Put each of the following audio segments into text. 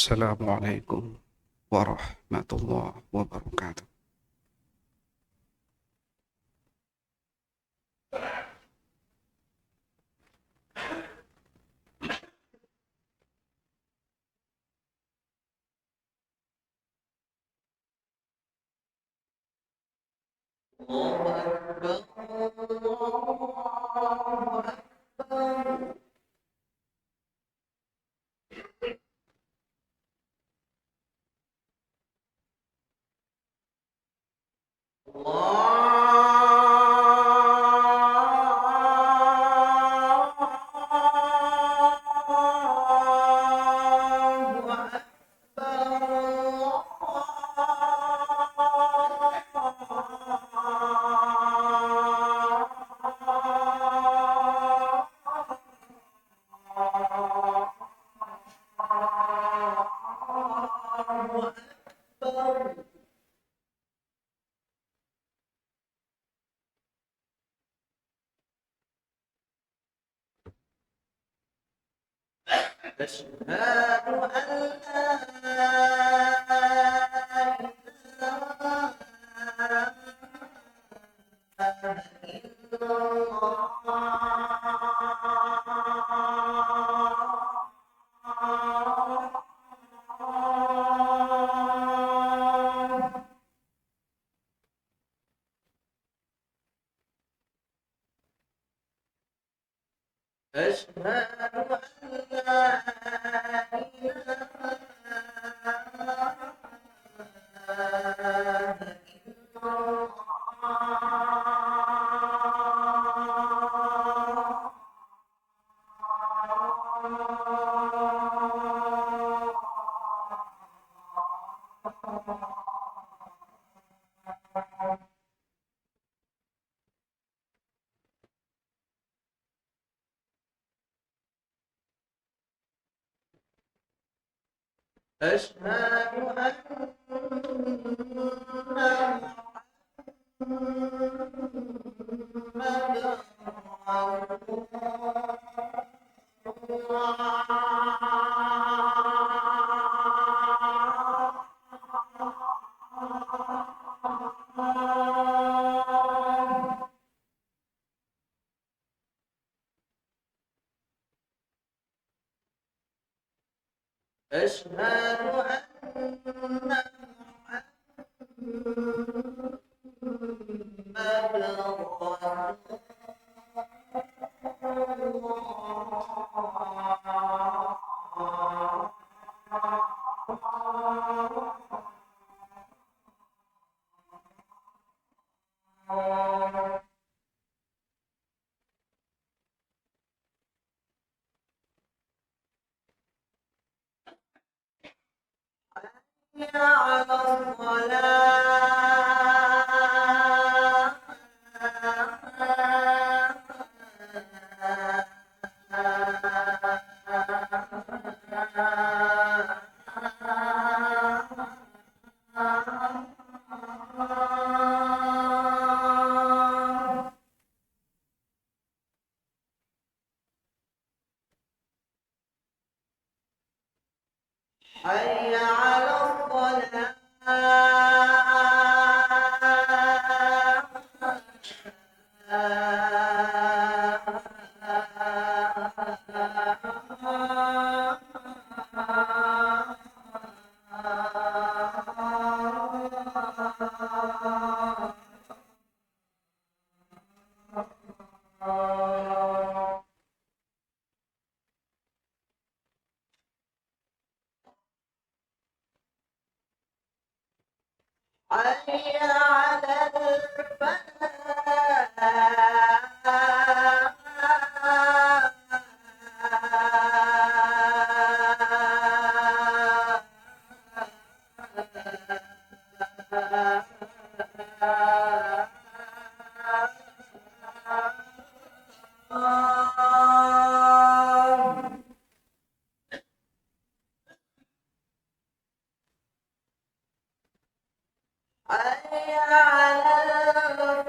Assalamualaikum warahmatullahi wabarakatuh. أشهد أن لا إله إلا الله. أشهد أن لا إله إلا أشهد أن محمدا رسول الله. أشهد أن محمدا رسول الله. حي على الصلاة. حي على الصلاة. حي على الفلاح. حي على الفلاح.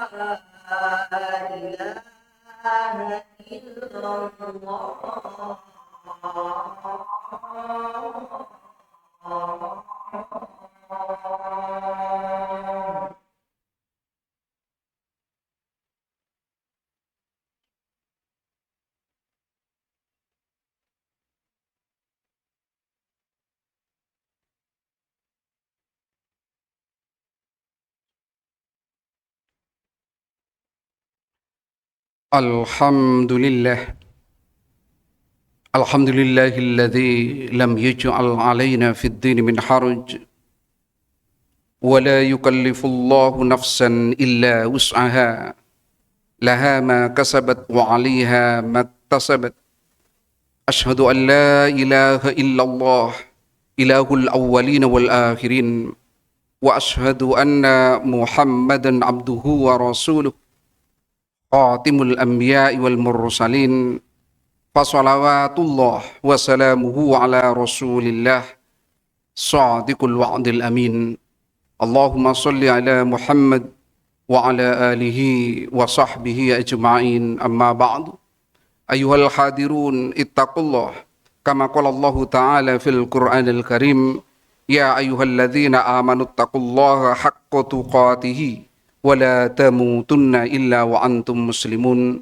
ilaha illallah. Alhamdulillah. Alhamdulillahilladzi lam yaj'al 'alaina fid dini min haraj wa la yukallifullahu nafsan illa wus'aha laha ma kasabat wa 'alaiha ma iktasabat. Ashhadu an la ilaha illallah ilahul awwalin wal akhirin wa ashhadu anna Muhammadan abduhu wa rasuluh khatimul anbiya'i wal mursalin. Fasalawatullah wa salamuhu ala rasulillah sadiqul wa'dil amin. Allahumma salli ala Muhammad wa ala alihi wa sahbihi ajma'in, amma ba'du. Ayuhal hadirun ittaqullah kama qala Allah ta'ala fil Qur'anil Karim, ya ayyuhalladzina amanu ittaqullaha haqqa tuqatih wa la tamutunna illa wa antum muslimun.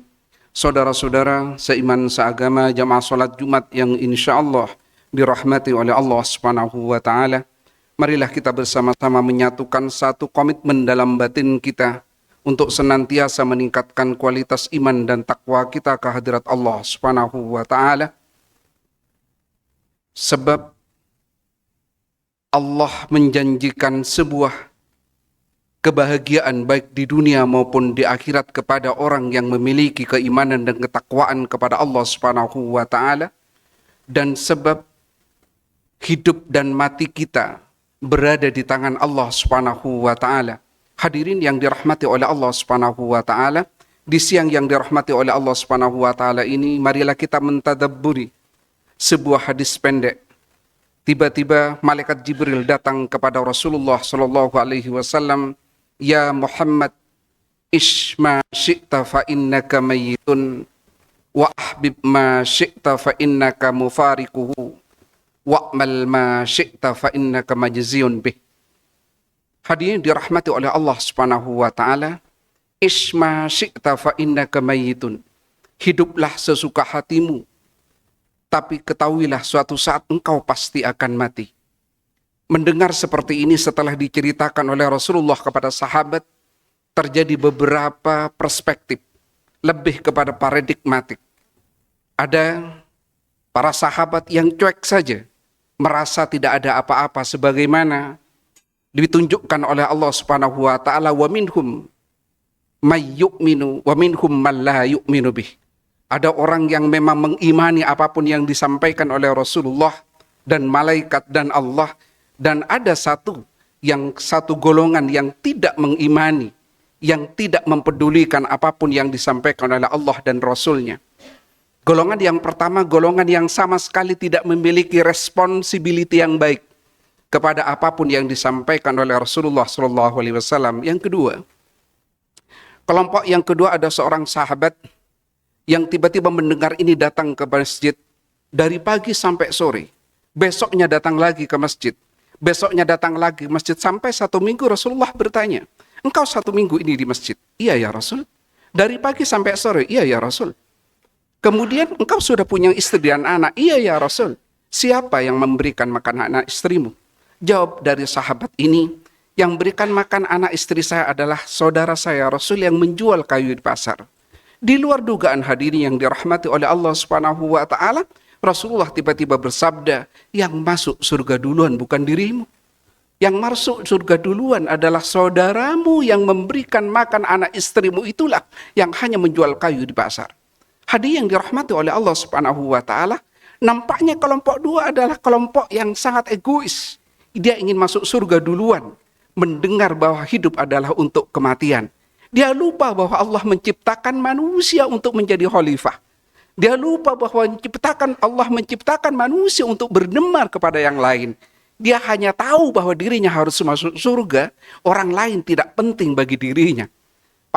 Saudara-saudara seiman seagama jamaah salat Jumat yang insyaallah dirahmati oleh Allah Subhanahu wa taala, marilah kita bersama-sama menyatukan satu komitmen dalam batin kita untuk senantiasa meningkatkan kualitas iman dan takwa kita ke hadirat Allah Subhanahu wa taala. Sebab Allah menjanjikan sebuah kebahagiaan baik di dunia maupun di akhirat kepada orang yang memiliki keimanan dan ketakwaan kepada Allah Subhanahu wa taala. Dan sebab hidup dan mati kita berada di tangan Allah Subhanahu wa taala. Hadirin yang dirahmati oleh Allah Subhanahu wa taala, di siang yang dirahmati oleh Allah Subhanahu wa taala ini, marilah kita mentadabburi sebuah hadis pendek. Tiba-tiba malaikat Jibril datang kepada Rasulullah sallallahu alaihi wasallam, "Ya Muhammad, ish ma syi'ta fa innaka mayyitun wa ahbib ma syi'ta fa innaka mufariquhu wa'mal ma syi'ta fa innaka majziyun bih." Hadirin dirahmati oleh Allah Subhanahu wa taala, ish ma syi'ta fa innaka mayyitun. Hiduplah sesuka hatimu, tapi ketahuilah suatu saat engkau pasti akan mati. Mendengar seperti ini setelah diceritakan oleh Rasulullah kepada sahabat, terjadi beberapa perspektif, lebih kepada paradigmatik. Ada para sahabat yang cuek saja, merasa tidak ada apa-apa, sebagaimana ditunjukkan oleh Allah Subhanahu wa taala, wa minhum may yu'minu wa minhum man la yu'minu bih. Ada orang yang memang mengimani apapun yang disampaikan oleh Rasulullah dan malaikat dan Allah, dan ada satu golongan yang tidak mengimani, yang tidak mempedulikan apapun yang disampaikan oleh Allah dan Rasulnya. Golongan yang pertama, golongan yang sama sekali tidak memiliki responsibility yang baik kepada apapun yang disampaikan oleh Rasulullah SAW. Yang kedua, kelompok yang kedua ada seorang sahabat yang tiba-tiba mendengar ini datang ke masjid dari pagi sampai sore. Besoknya datang lagi ke masjid. Besoknya datang lagi ke masjid sampai 1 minggu. Rasulullah bertanya, "Engkau 1 minggu ini di masjid?" "Iya ya Rasul." "Dari pagi sampai sore?" "Iya ya Rasul." "Kemudian engkau sudah punya istri dan anak?" "Iya ya Rasul." "Siapa yang memberikan makan anak istrimu?" Jawab dari sahabat ini, "Yang berikan makan anak istri saya adalah saudara saya Rasul yang menjual kayu di pasar." Di luar dugaan hadirin yang dirahmati oleh Allah Subhanahu wa taala, Rasulullah tiba-tiba bersabda, "Yang masuk surga duluan bukan dirimu. Yang masuk surga duluan adalah saudaramu yang memberikan makan anak istrimu, itulah yang hanya menjual kayu di pasar." Hadirin yang dirahmati oleh Allah Subhanahu wa taala, nampaknya kelompok dua adalah kelompok yang sangat egois. Dia ingin masuk surga duluan, mendengar bahwa hidup adalah untuk kematian. Dia lupa bahwa Allah menciptakan manusia untuk menjadi khalifah. Dia lupa bahwa Allah menciptakan manusia untuk berdemar kepada yang lain. Dia hanya tahu bahwa dirinya harus masuk surga, orang lain tidak penting bagi dirinya.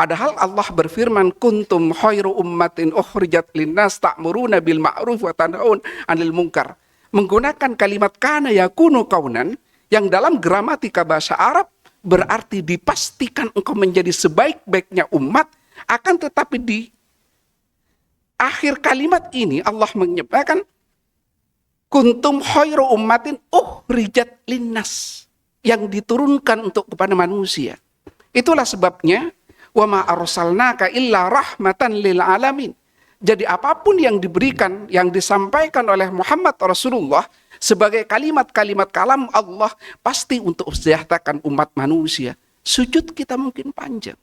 Padahal Allah berfirman, kuntum khairu ummatin ukhrijat linnas ta'muruna bil ma'ruf wa tanhaun 'anil munkar. Menggunakan kalimat kana yakunu kaunan yang dalam gramatika bahasa Arab berarti dipastikan engkau menjadi sebaik-baiknya umat, akan tetapi di akhir kalimat ini Allah menyebutkan kuntum khairu ummatin ukhrijat linnas, yang diturunkan untuk kepada manusia. Itulah sebabnya wa ma arsalnaka illa rahmatan lil alamin. Jadi apapun yang diberikan, yang disampaikan oleh Muhammad Rasulullah sebagai kalimat-kalimat kalam Allah, pasti untuk mensejahterakan umat manusia. Sujud kita mungkin panjang,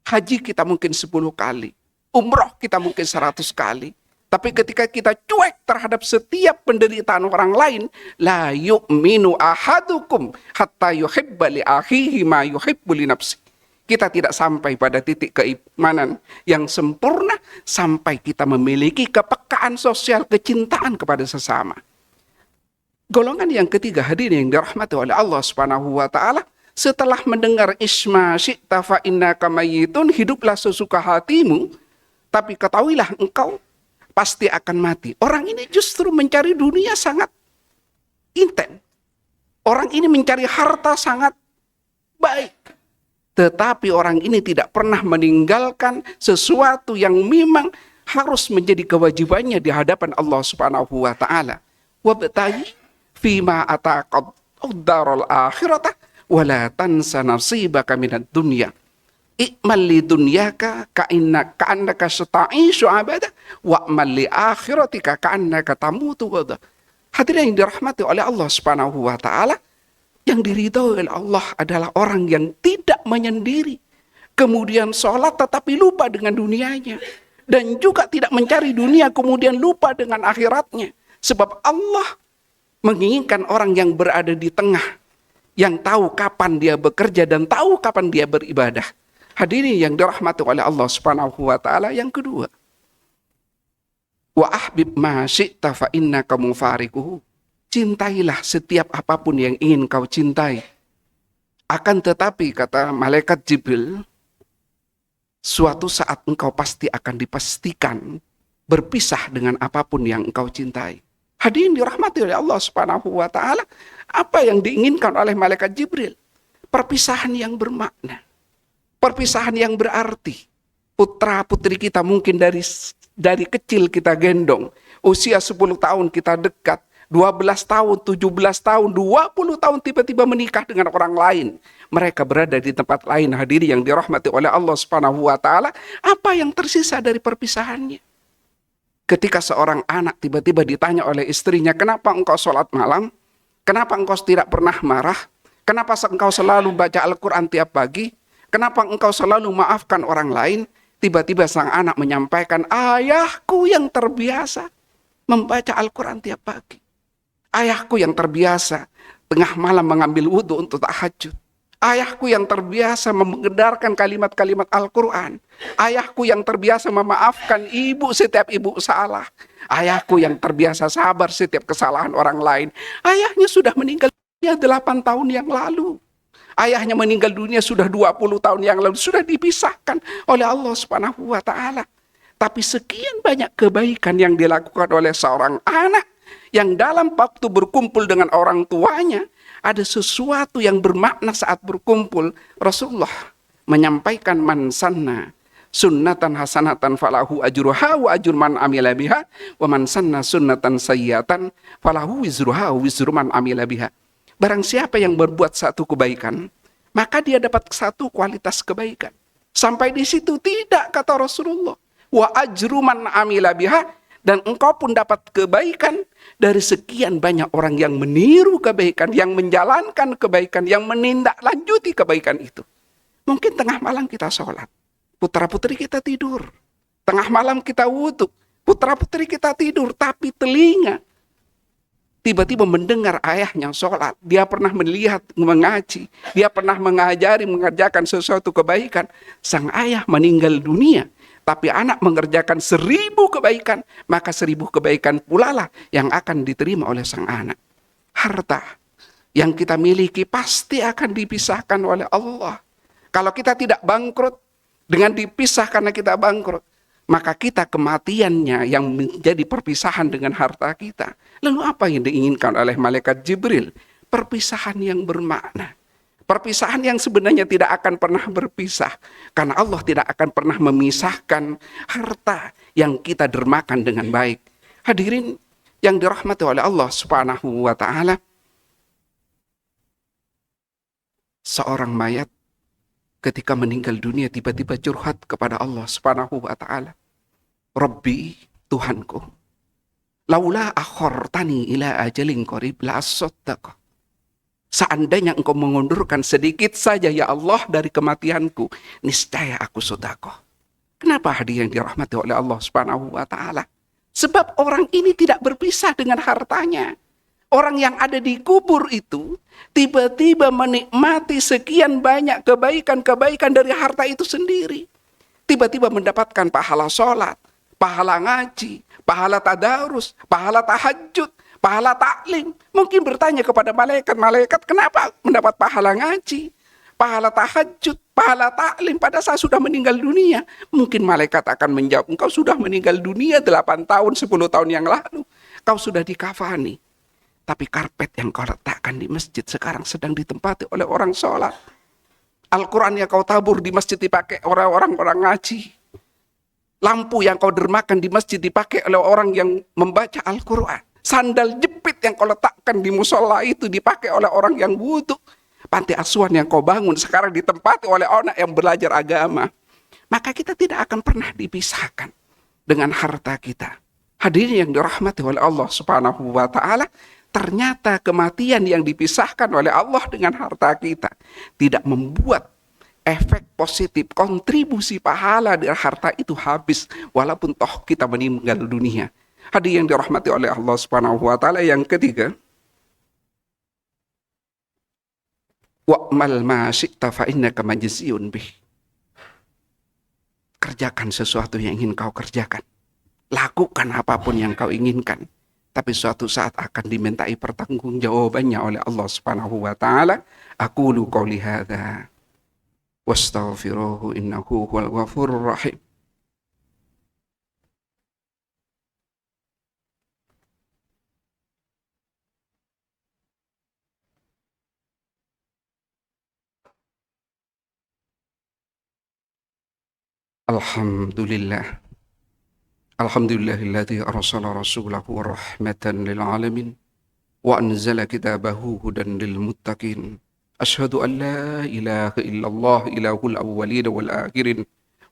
haji kita mungkin 10 kali, umroh kita mungkin 100 kali. Tapi ketika kita cuek terhadap setiap penderitaan orang lain, la yu'minu ahadukum hatta yuhibba li akhihi ma yuhibbu li nafsi. Kita tidak sampai pada titik keimanan yang sempurna sampai kita memiliki kepekaan sosial, kecintaan kepada sesama. Golongan yang ketiga, hadirin yang dirahmati oleh Allah Subhanahu wa taala, setelah mendengar isma syi'ta fa innaka mayyitun, hiduplah sesuka hatimu, tapi ketahuilah engkau pasti akan mati. Orang ini justru mencari dunia sangat intens. Orang ini mencari harta sangat baik. Tetapi orang ini tidak pernah meninggalkan sesuatu yang memang harus menjadi kewajibannya di hadapan Allah Subhanahu wa taala. Wabtaghi fima ataqad ad-darul akhirata wa la tansa nasibaka minad dunya. I'mal li dunyaka ka'annaka sata'ishu abada wa'mal li akhiratika ka'annaka tamutu wada. Hadirin yang dirahmati oleh Allah Subhanahu wa taala, yang diridhoi oleh Allah adalah orang yang tidak menyendiri, kemudian sholat tetapi lupa dengan dunianya, dan juga tidak mencari dunia kemudian lupa dengan akhiratnya. Sebab Allah menginginkan orang yang berada di tengah, yang tahu kapan dia bekerja dan tahu kapan dia beribadah. Hadirin yang dirahmati oleh Allah Subhanahu wa taala, yang kedua, wa ahbib ma syi'ta fa innaka mufariquhu. Cintailah setiap apapun yang ingin kau cintai. Akan tetapi, kata malaikat Jibril, suatu saat engkau pasti akan dipastikan berpisah dengan apapun yang engkau cintai. Hadirin dirahmati oleh Allah Subhanahu wa taala, apa yang diinginkan oleh malaikat Jibril? Perpisahan yang bermakna. Perpisahan yang berarti. Putra-putri kita mungkin dari kecil kita gendong. Usia 10 tahun kita dekat. 12 tahun, 17 tahun, 20 tahun tiba-tiba menikah dengan orang lain. Mereka berada di tempat lain. Hadirin yang dirahmati oleh Allah Subhanahu wa taala, apa yang tersisa dari perpisahannya? Ketika seorang anak tiba-tiba ditanya oleh istrinya, kenapa engkau sholat malam? Kenapa engkau tidak pernah marah? Kenapa engkau selalu baca Al-Quran tiap pagi? Kenapa engkau selalu maafkan orang lain? Tiba-tiba sang anak menyampaikan, ayahku yang terbiasa membaca Al-Quran tiap pagi. Ayahku yang terbiasa tengah malam mengambil wudhu untuk tahajud. Ayahku yang terbiasa mengedarkan kalimat-kalimat Al-Quran. Ayahku yang terbiasa memaafkan ibu setiap ibu salah. Ayahku yang terbiasa sabar setiap kesalahan orang lain. Ayahnya sudah meninggal dunia 8 tahun yang lalu. Ayahnya meninggal dunia sudah 20 tahun yang lalu. Sudah dipisahkan oleh Allah Subhanahu wa taala. Tapi sekian banyak kebaikan yang dilakukan oleh seorang anak yang dalam waktu berkumpul dengan orang tuanya, ada sesuatu yang bermakna saat berkumpul. Rasulullah menyampaikan, man sanna sunnatan hasanatan falahu ajruha wa ajru man amila biha wa man sanna sunnatan sayyiatan falahu wizruha wa wizru man amila biha. Barang siapa yang berbuat satu kebaikan, maka dia dapat satu kualitas kebaikan. Sampai di situ tidak, kata Rasulullah. Wa ajru man amila biha, dan engkau pun dapat kebaikan dari sekian banyak orang yang meniru kebaikan, yang menjalankan kebaikan, yang menindaklanjuti kebaikan itu. Mungkin tengah malam kita sholat, putra-putri kita tidur. Tengah malam kita wudhu, putra-putri kita tidur, tapi telinga tiba-tiba mendengar ayahnya sholat. Dia pernah melihat, mengaji, dia pernah mengajari, mengerjakan sesuatu kebaikan. Sang ayah meninggal dunia, tapi anak mengerjakan 1000 kebaikan, maka 1000 kebaikan pula lah yang akan diterima oleh sang anak. Harta yang kita miliki pasti akan dipisahkan oleh Allah. Kalau kita tidak bangkrut, Dengan dipisah karena kita bangkrut, maka kita kematiannya yang menjadi perpisahan dengan harta kita. Lalu apa yang diinginkan oleh malaikat Jibril? Perpisahan yang bermakna. Perpisahan yang sebenarnya tidak akan pernah berpisah. Karena Allah tidak akan pernah memisahkan harta yang kita dermakan dengan baik. Hadirin yang dirahmati oleh Allah Subhanahu wa ta'ala. Seorang mayat ketika meninggal dunia tiba-tiba curhat kepada Allah Subhanahu wa ta'ala. Rabbi, Tuhanku, laula akhortani ila ajalin qarib la asaddaq. Seandainya engkau mengundurkan sedikit saja ya Allah dari kematianku, niscaya aku sedekah. Kenapa hadirin yang dirahmati oleh Allah Subhanahu wa ta'ala? Sebab orang ini tidak berpisah dengan hartanya. Orang yang ada di kubur itu tiba-tiba menikmati sekian banyak kebaikan-kebaikan dari harta itu sendiri. Tiba-tiba mendapatkan pahala sholat, pahala ngaji, pahala tadarus, pahala tahajud, pahala taklim. Mungkin bertanya kepada malaikat, kenapa mendapat pahala ngaji, pahala tahajud, pahala taklim pada saat sudah meninggal dunia? Mungkin malaikat akan menjawab, engkau sudah meninggal dunia 8 tahun, 10 tahun yang lalu. Kau sudah dikafani. Tapi karpet yang kau letakkan di masjid sekarang sedang ditempati oleh orang sholat. Al-Quran yang kau tabur di masjid dipakai orang ngaji. Lampu yang kau dermakan di masjid dipakai oleh orang yang membaca Al-Quran. Sandal jepit yang kau letakkan di musola itu dipakai oleh orang yang wudu. Panti asuhan yang kau bangun sekarang ditempati oleh anak yang belajar agama. Maka kita tidak akan pernah dipisahkan dengan harta kita. Hadirin yang dirahmati oleh Allah Subhanahu wa ta'ala, ternyata kematian yang dipisahkan oleh Allah dengan harta kita tidak membuat efek positif, kontribusi pahala dari harta itu habis walaupun toh kita meninggal dunia. Hadirin yang dirahmati oleh Allah Subhanahu wa ta'ala, yang ketiga, wa'mal ma syi'ta fa innaka majziyun bih. Kerjakan sesuatu yang ingin kau kerjakan. Lakukan apapun yang kau inginkan. Tapi suatu saat akan dimintai pertanggungjawabannya oleh Allah Subhanahu wa ta'ala. Aqulu qouli hadza wastaghfiruhu innahu huwal ghafurur rahim. Alhamdulillah. Alhamdulillahilladzi arsala rasulahu rahmatan lil alamin wa anzala kitabahu hudan lil muttaqin. Asyhadu an la ilaha illallah ilahul awwalin wal akhirin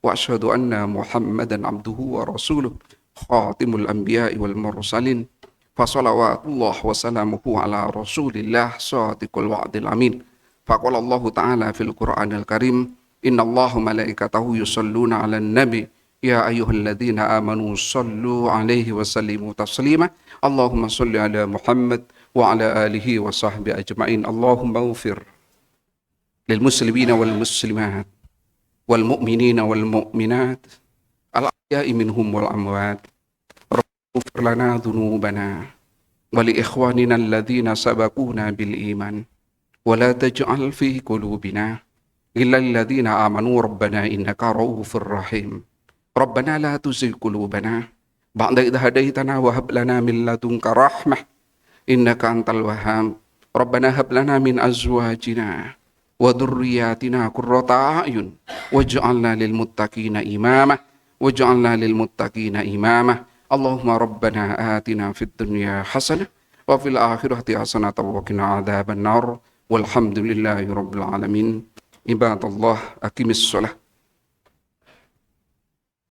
wa asyhadu anna Muhammadan abduhu wa rasuluh khatimul anbiya'i wal mursalin. Fa shalawatullah wa salamuhu ala rasulillah shadiqul wa'dil amin. Fa qala Allah ta'ala fil Qur'anil Karim, innallaha malaikatahu yusalluna 'alan nabi ya ayyuhalladzina amanu sallu 'alaihi wa sallimu taslima. Allahumma shalli 'ala Muhammad wa 'ala alihi wa sahbihi ajma'in. Allahumma ighfir lil muslimina wal muslimat wal mu'minina wal mu'minat al ahya'i minhum wal amwat. Rabbana lana dhunubana wa li ikhwanina alladhina sabaquna bil iman wa la taj'al fi qulubina illa alladhina amanu rabbana innaka ra'ufur rahim. Rabbana la tuzigh qulubana ba'da idh hadaitana wa hab lana min ladunka rahmah innaka antal wahhab. Rabbana hab lana min azwajina wa dhurriyyatina qurrata a'yun waj'alna lil muttaqina imama waj'alna lil muttaqina imama. Allahumma rabbana atina fid dunya hasanah wa fil akhirati hasanah wa qina adzaban nar. Walhamdulillahi rabbil alamin. Ibadallah, aqimis shalah